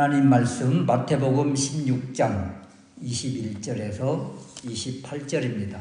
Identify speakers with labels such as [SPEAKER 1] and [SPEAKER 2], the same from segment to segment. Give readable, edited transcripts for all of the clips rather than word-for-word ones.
[SPEAKER 1] 하나님 말씀 마태복음 16장 21절에서 28절입니다.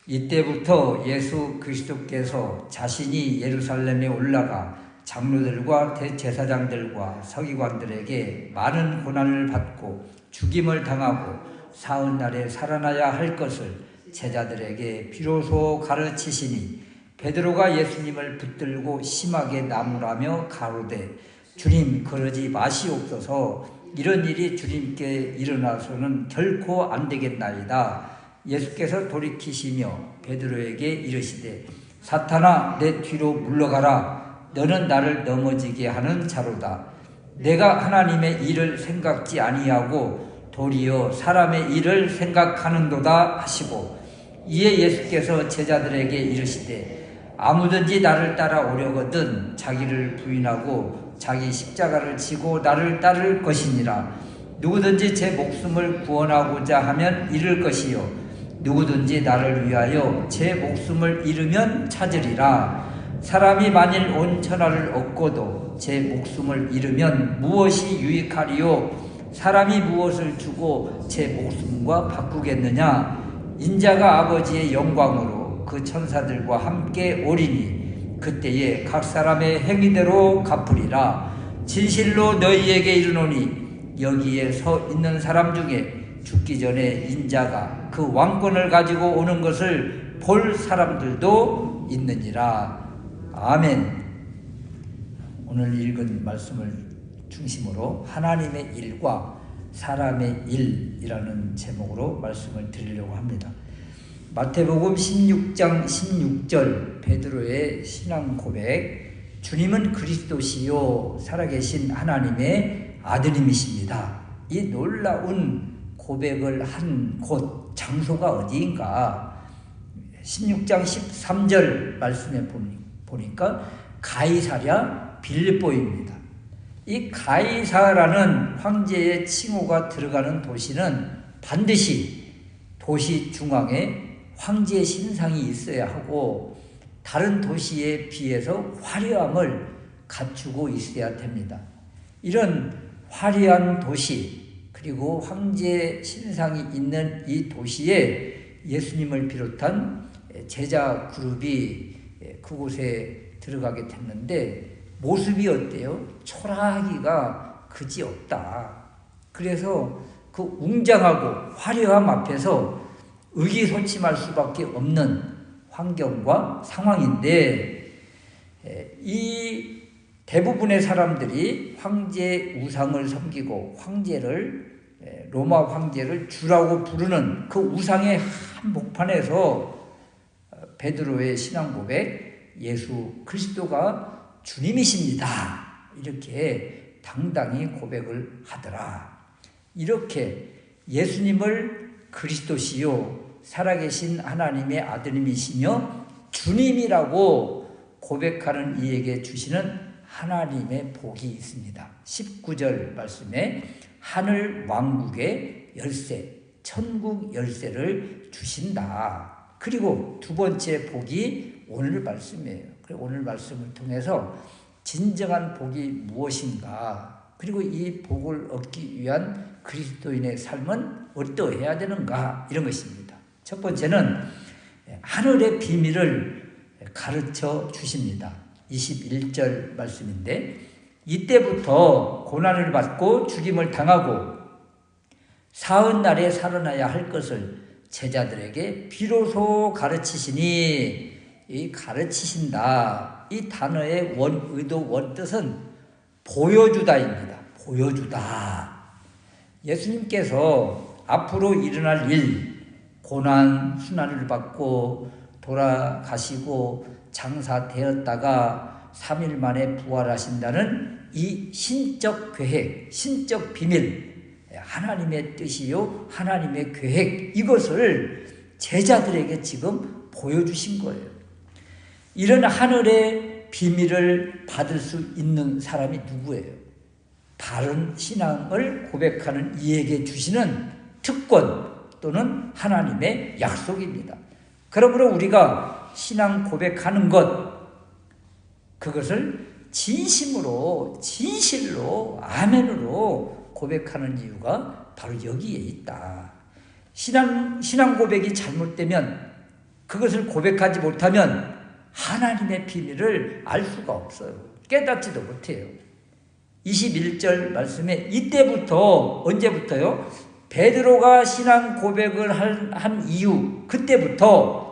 [SPEAKER 1] 이때부터 예수 그리스도께서 자신이 예루살렘에 올라가 장로들과 대제사장들과 서기관들에게 많은 고난을 받고 죽임을 당하고 사흘 날에 살아나야 할 것을 제자들에게 비로소 가르치시니 베드로가 예수님을 붙들고 심하게 나무라며 가로되 주님 그러지 마시옵소서. 이런 일이 주님께 일어나서는 결코 안 되겠나이다. 예수께서 돌이키시며 베드로에게 이르시되 사탄아 내 뒤로 물러가라. 너는 나를 넘어지게 하는 자로다. 내가 하나님의 일을 생각지 아니하고 도리어 사람의 일을 생각하는도다 하시고, 이에 예수께서 제자들에게 이르시되 아무든지 나를 따라오려거든 자기를 부인하고 자기 십자가를 지고 나를 따를 것이니라. 누구든지 제 목숨을 구원하고자 하면 잃을 것이요 누구든지 나를 위하여 제 목숨을 잃으면 찾으리라. 사람이 만일 온 천하를 얻고도 제 목숨을 잃으면 무엇이 유익하리요? 사람이 무엇을 주고 제 목숨과 바꾸겠느냐? 인자가 아버지의 영광으로 그 천사들과 함께 오리니 그때에 각 사람의 행위대로 갚으리라. 진실로 너희에게 이르노니 여기에 서 있는 사람 중에 죽기 전에 인자가 그 왕권을 가지고 오는 것을 볼 사람들도 있느니라. 아멘. 오늘 읽은 말씀을 중심으로 하나님의 일과 사람의 일이라는 제목으로 말씀을 드리려고 합니다. 마태복음 16장 16절 베드로의 신앙 고백, 주님은 그리스도시요 살아계신 하나님의 아드님이십니다. 이 놀라운 고백을 한 곳, 장소가 어디인가? 16장 13절 말씀에 보니까 가이사랴 빌립보입니다. 이 가이사라는 황제의 칭호가 들어가는 도시는 반드시 도시 중앙에 황제의 신상이 있어야 하고 다른 도시에 비해서 화려함을 갖추고 있어야 됩니다. 이런 화려한 도시 그리고 황제의 신상이 있는 이 도시에 예수님을 비롯한 제자 그룹이 그곳에 들어가게 됐는데 모습이 어때요? 초라하기가 그지없다. 그래서 그 웅장하고 화려함 앞에서 의기소침할 수밖에 없는 환경과 상황인데, 이 대부분의 사람들이 황제 우상을 섬기고 로마 황제를 주라고 부르는 그 우상의 한복판에서 베드로의 신앙 고백, 예수 그리스도가 주님이십니다. 이렇게 당당히 고백을 하더라. 이렇게 예수님을 그리스도시요 살아계신 하나님의 아드님이시며 주님이라고 고백하는 이에게 주시는 하나님의 복이 있습니다. 19절 말씀에 하늘 왕국의 열쇠, 천국 열쇠를 주신다. 그리고 두 번째 복이 오늘 말씀이에요. 그리고 오늘 말씀을 통해서 진정한 복이 무엇인가, 그리고 이 복을 얻기 위한 그리스도인의 삶은 어떠해야 되는가, 이런 것입니다. 첫 번째는 하늘의 비밀을 가르쳐 주십니다. 21절 말씀인데, 이때부터 고난을 받고 죽임을 당하고 사흘 날에 살아나야 할 것을 제자들에게 비로소 가르치시니, 이 가르치신다, 이 단어의 원의도 원뜻은 보여주다입니다. 보여주다. 예수님께서 앞으로 일어날 일, 고난 순환을 받고 돌아가시고 장사되었다가 3일 만에 부활하신다는 이 신적 계획, 신적 비밀, 하나님의 뜻이요 하나님의 계획, 이것을 제자들에게 지금 보여주신 거예요. 이런 하늘의 비밀을 받을 수 있는 사람이 누구예요? 바른 신앙을 고백하는 이에게 주시는 특권 또는 하나님의 약속입니다. 그러므로 우리가 신앙 고백하는 것, 그것을 진심으로 진실로 아멘으로 고백하는 이유가 바로 여기에 있다. 신앙 고백이 잘못되면 그것을 고백하지 못하면 하나님의 비밀을 알 수가 없어요. 깨닫지도 못해요. 21절 말씀에 이때부터 언제부터요? 베드로가 신앙 고백을 한 이유 그때부터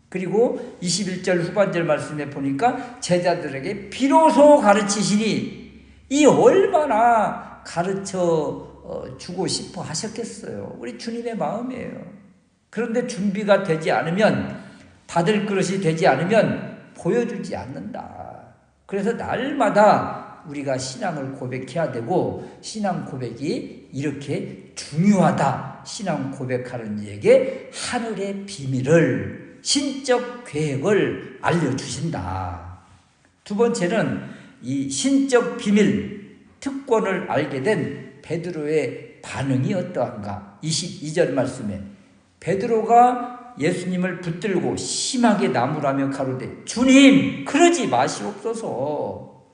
[SPEAKER 1] 그리고 21절 후반절 말씀에 보니까 제자들에게 비로소 가르치시니 이 얼마나 가르쳐 주고 싶어 하셨겠어요. 우리 주님의 마음이에요. 그런데 준비가 되지 않으면 받을 그릇이 되지 않으면 보여주지 않는다. 그래서 날마다 우리가 신앙을 고백해야 되고 신앙 고백이 이렇게 중요하다. 신앙 고백하는 이에게 하늘의 비밀을 신적 계획을 알려주신다. 두 번째는 이 신적 비밀 특권을 알게 된 베드로의 반응이 어떠한가? 22절 말씀에 베드로가 예수님을 붙들고 심하게 나무라며 가로되 주님 그러지 마시옵소서.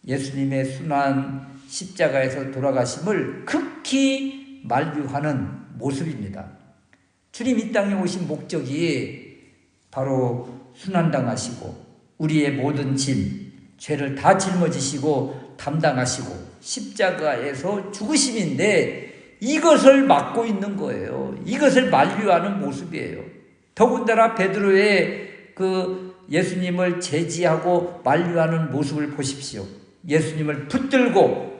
[SPEAKER 1] 예수님의 순환 십자가에서 돌아가심을 극히 만류하는 모습입니다. 주님 이 땅에 오신 목적이 바로 순환당하시고 우리의 모든 짐, 죄를 다 짊어지시고 담당하시고 십자가에서 죽으심인데 이것을 막고 있는 거예요. 이것을 만류하는 모습이에요. 더군다나 베드로의 그 예수님을 제지하고 만류하는 모습을 보십시오. 예수님을 붙들고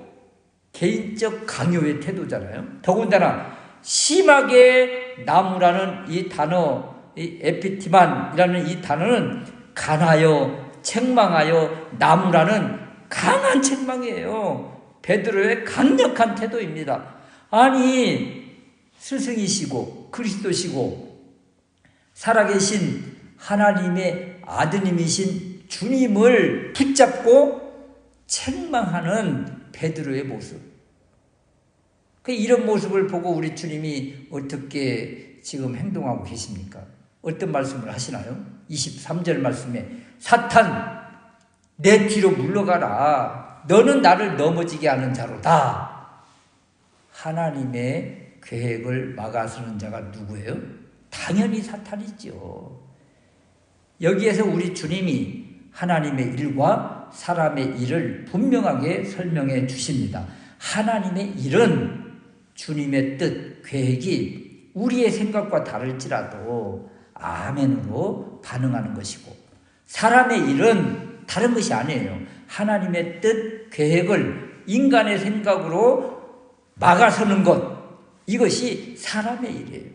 [SPEAKER 1] 개인적 강요의 태도잖아요. 더군다나 심하게 나무라는 이 단어, 이 에피티만이라는 이 단어는 간하여, 책망하여, 나무라는 강한 책망이에요. 베드로의 강력한 태도입니다. 아니 스승이시고 그리스도시고 살아계신 하나님의 아드님이신 주님을 붙잡고 책망하는 베드로의 모습. 이런 모습을 보고 우리 주님이 어떻게 지금 행동하고 계십니까? 어떤 말씀을 하시나요? 23절 말씀에 사탄 내 뒤로 물러가라. 너는 나를 넘어지게 하는 자로다. 하나님의 계획을 막아서는 자가 누구예요? 당연히 사탄이죠. 여기에서 우리 주님이 하나님의 일과 사람의 일을 분명하게 설명해 주십니다. 하나님의 일은 주님의 뜻, 계획이 우리의 생각과 다를지라도 아멘으로 반응하는 것이고 사람의 일은 다른 것이 아니에요. 하나님의 뜻, 계획을 인간의 생각으로 막아서는 것, 이것이 사람의 일이에요.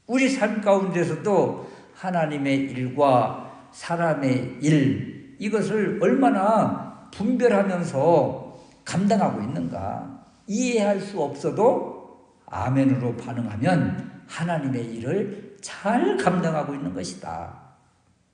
[SPEAKER 1] 우리 삶 가운데서도 하나님의 일과 사람의 일, 이것을 얼마나 분별하면서 감당하고 있는가. 이해할 수 없어도 아멘으로 반응하면 하나님의 일을 잘 감당하고 있는 것이다.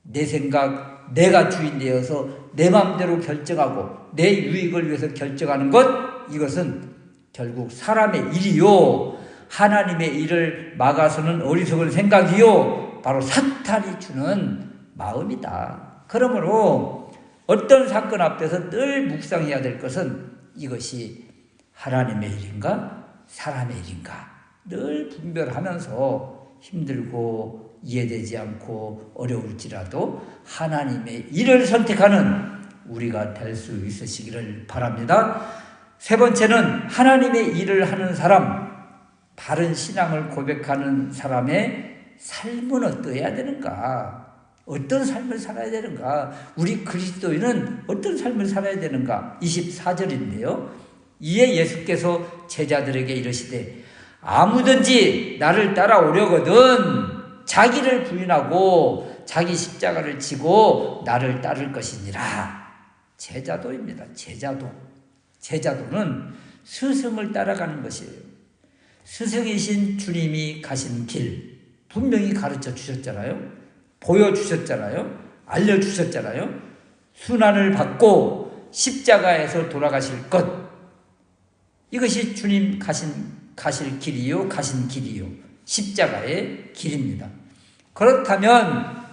[SPEAKER 1] 내 생각, 내가 주인 되어서 내 마음대로 결정하고 내 유익을 위해서 결정하는 것, 이것은 결국 사람의 일이요. 하나님의 일을 막아서는 어리석은 생각이요. 바로 사탄이 주는 마음이다. 그러므로 어떤 사건 앞에서 늘 묵상해야 될 것은 이것이 하나님의 일인가 사람의 일인가 늘 분별하면서 힘들고 이해되지 않고 어려울지라도 하나님의 일을 선택하는 우리가 될 수 있으시기를 바랍니다. 세 번째는 하나님의 일을 하는 사람, 바른 신앙을 고백하는 사람의 삶은 어떠해야 되는가? 어떤 삶을 살아야 되는가? 우리 그리스도인은 어떤 삶을 살아야 되는가? 24절인데요. 이에 예수께서 제자들에게 이르시되 아무든지 나를 따라오려거든 자기를 부인하고 자기 십자가를 지고 나를 따를 것이니라. 제자도입니다. 제자도는 스승을 따라가는 것이에요. 스승이신 주님이 가신 길 분명히 가르쳐 주셨잖아요. 보여주셨잖아요. 알려주셨잖아요. 순환을 받고 십자가에서 돌아가실 것, 이것이 주님 가실 길이요, 가신 길이요, 십자가의 길입니다. 그렇다면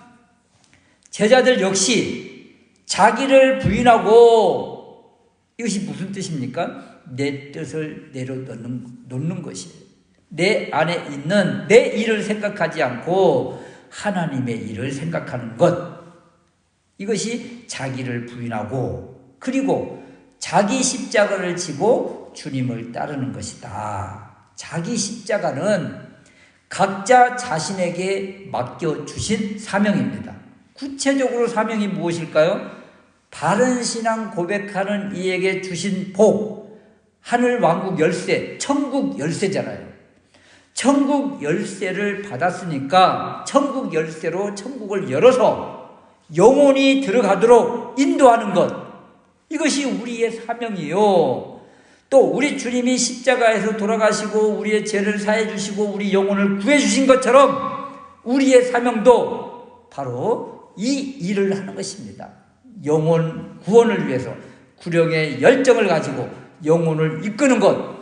[SPEAKER 1] 제자들 역시 자기를 부인하고, 이것이 무슨 뜻입니까? 내 뜻을 내려놓는 것이에요. 내 안에 있는 내 일을 생각하지 않고 하나님의 일을 생각하는 것, 이것이 자기를 부인하고 그리고 자기 십자가를 지고 주님을 따르는 것이다. 자기 십자가는 각자 자신에게 맡겨주신 사명입니다. 구체적으로 사명이 무엇일까요? 바른 신앙 고백하는 이에게 주신 복, 하늘 왕국 열쇠, 천국 열쇠잖아요. 천국 열쇠를 받았으니까 천국 열쇠로 천국을 열어서 영혼이 들어가도록 인도하는 것, 이것이 우리의 사명이요. 또 우리 주님이 십자가에서 돌아가시고 우리의 죄를 사해 주시고 우리 영혼을 구해 주신 것처럼 우리의 사명도 바로 이 일을 하는 것입니다. 영혼 구원을 위해서 구령의 열정을 가지고 영혼을 이끄는 것,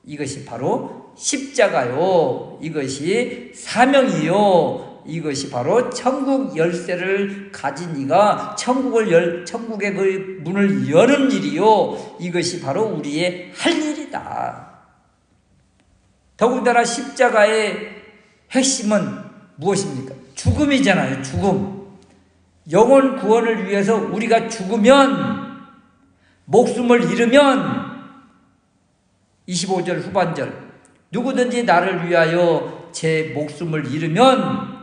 [SPEAKER 1] 이것이 바로 십자가요. 이것이 사명이요. 이것이 바로 천국 열쇠를 가진 이가 천국의 그 문을 여는 일이요. 이것이 바로 우리의 할 일이다. 더군다나 십자가의 핵심은 무엇입니까? 죽음이잖아요. 죽음. 영혼 구원을 위해서 우리가 죽으면, 목숨을 잃으면 25절 후반절, 누구든지 나를 위하여 제 목숨을 잃으면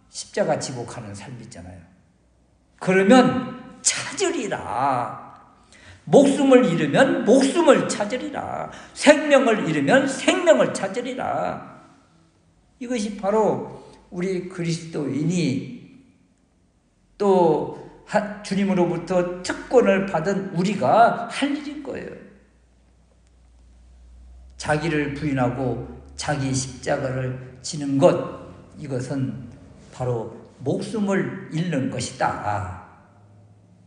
[SPEAKER 1] 십자가 지고 가는 삶이잖아요. 그러면 찾으리라. 목숨을 잃으면 목숨을 찾으리라. 생명을 잃으면 생명을 찾으리라. 이것이 바로 우리 그리스도인이 또 주님으로부터 특권을 받은 우리가 할 일인 거예요. 자기를 부인하고 자기 십자가를 지는 것, 이것은 바로 목숨을 잃는 것이다.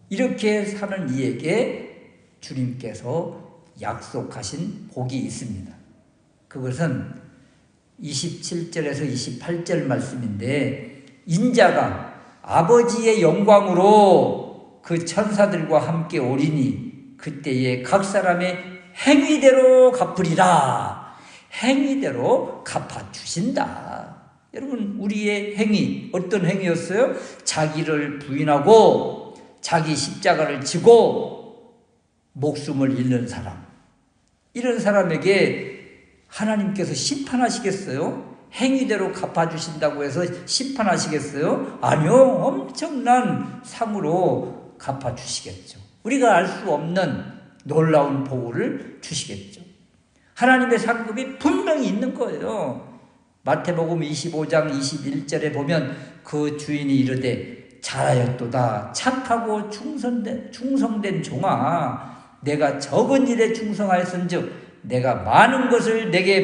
[SPEAKER 1] 이렇게 사는 이에게 주님께서 약속하신 복이 있습니다. 그것은 27절에서 28절 말씀인데, 인자가 아버지의 영광으로 그 천사들과 함께 오리니 그때에 각 사람의 행위대로 갚으리라. 행위대로 갚아주신다. 여러분, 우리의 행위, 어떤 행위였어요? 자기를 부인하고 자기 십자가를 지고 목숨을 잃는 사람, 이런 사람에게 하나님께서 심판하시겠어요? 행위대로 갚아주신다고 해서 심판하시겠어요? 아니요. 엄청난 상으로 갚아주시겠죠. 우리가 알 수 없는 놀라운 보호를 주시겠죠. 하나님의 상급이 분명히 있는 거예요. 마태복음 25장 21절에 보면 그 주인이 이르되 잘하였도다 착하고 충성된 종아, 내가 적은 일에 충성하였은즉 내가 많은 것을 내게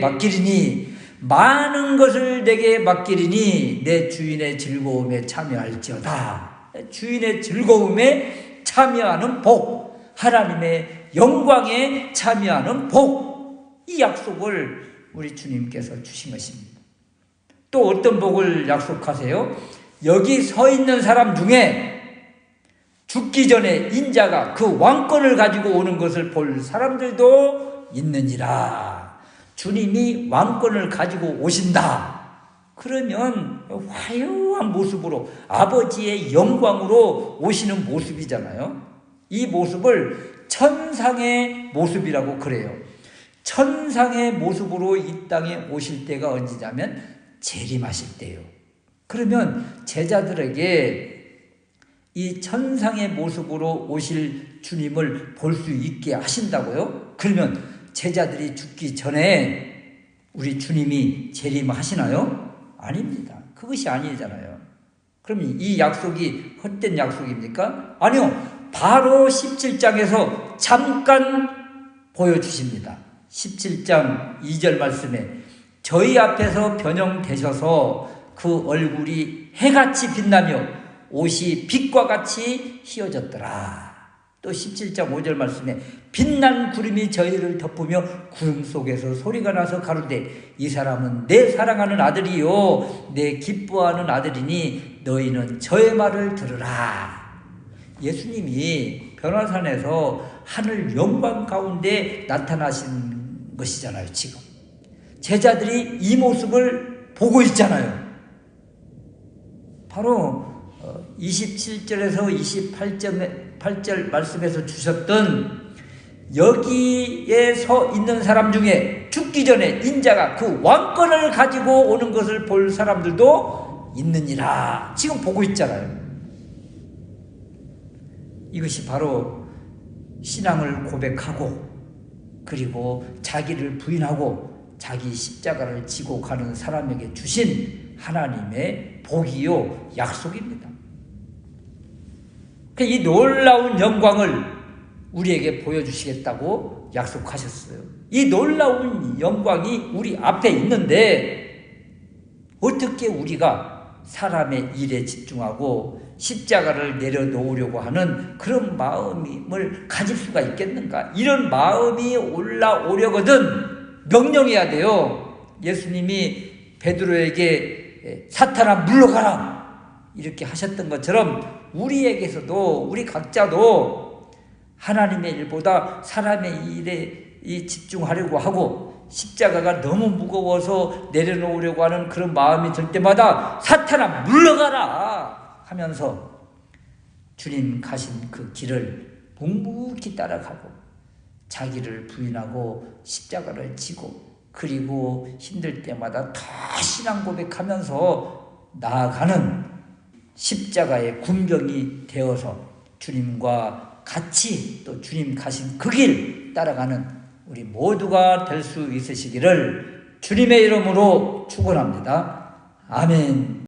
[SPEAKER 1] 맡기리니 내 주인의 즐거움에 참여할지어다. 주인의 즐거움에 참여하는 복, 하나님의 영광에 참여하는 복, 이 약속을 우리 주님께서 주신 것입니다. 또 어떤 복을 약속하세요? 여기 서 있는 사람 중에 죽기 전에 인자가 그 왕권을 가지고 오는 것을 볼 사람들도 있느니라. 주님이 왕권을 가지고 오신다. 그러면 화려한 모습으로 아버지의 영광으로 오시는 모습이잖아요. 이 모습을 천상의 모습이라고 그래요. 천상의 모습으로 이 땅에 오실 때가 언제냐면 재림하실 때요. 그러면 제자들에게 이 천상의 모습으로 오실 주님을 볼 수 있게 하신다고요? 그러면 제자들이 죽기 전에 우리 주님이 재림하시나요? 아닙니다. 그것이 아니잖아요. 그럼 이 약속이 헛된 약속입니까? 아니요. 바로 17장에서 잠깐 보여주십니다. 17장 2절 말씀에 저희 앞에서 변형되셔서 그 얼굴이 해같이 빛나며 옷이 빛과 같이 휘어졌더라. 또 17장 5절 말씀에 빛난 구름이 저희를 덮으며 구름 속에서 소리가 나서 가로되 이 사람은 내 사랑하는 아들이요 내 기뻐하는 아들이니 너희는 저의 말을 들으라. 예수님이 변화산에서 하늘 영광 가운데 나타나신 것이잖아요. 지금 제자들이 이 모습을 보고 있잖아요. 바로 27절에서 28절 말씀에서 주셨던 여기에 서 있는 사람 중에 죽기 전에 인자가 그 왕권을 가지고 오는 것을 볼 사람들도 있느니라. 지금 보고 있잖아요. 이것이 바로 신앙을 고백하고 그리고 자기를 부인하고 자기 십자가를 지고 가는 사람에게 주신 하나님의 복이요 약속입니다. 이 놀라운 영광을 우리에게 보여주시겠다고 약속하셨어요. 이 놀라운 영광이 우리 앞에 있는데 어떻게 우리가 사람의 일에 집중하고 십자가를 내려놓으려고 하는 그런 마음을 가질 수가 있겠는가? 이런 마음이 올라오려거든 명령해야 돼요. 예수님이 베드로에게 사탄아 물러가라 이렇게 하셨던 것처럼 우리에게서도 우리 각자도 하나님의 일보다 사람의 일에 집중하려고 하고 십자가가 너무 무거워서 내려놓으려고 하는 그런 마음이 들 때마다 사탄아 물러가라 하면서 주님 가신 그 길을 묵묵히 따라가고 자기를 부인하고 십자가를 지고 그리고 힘들 때마다 더 신앙 고백하면서 나아가는 십자가의 군병이 되어서 주님과 같이 또 주님 가신 그 길 따라가는 우리 모두가 될 수 있으시기를 주님의 이름으로 축원합니다. 아멘.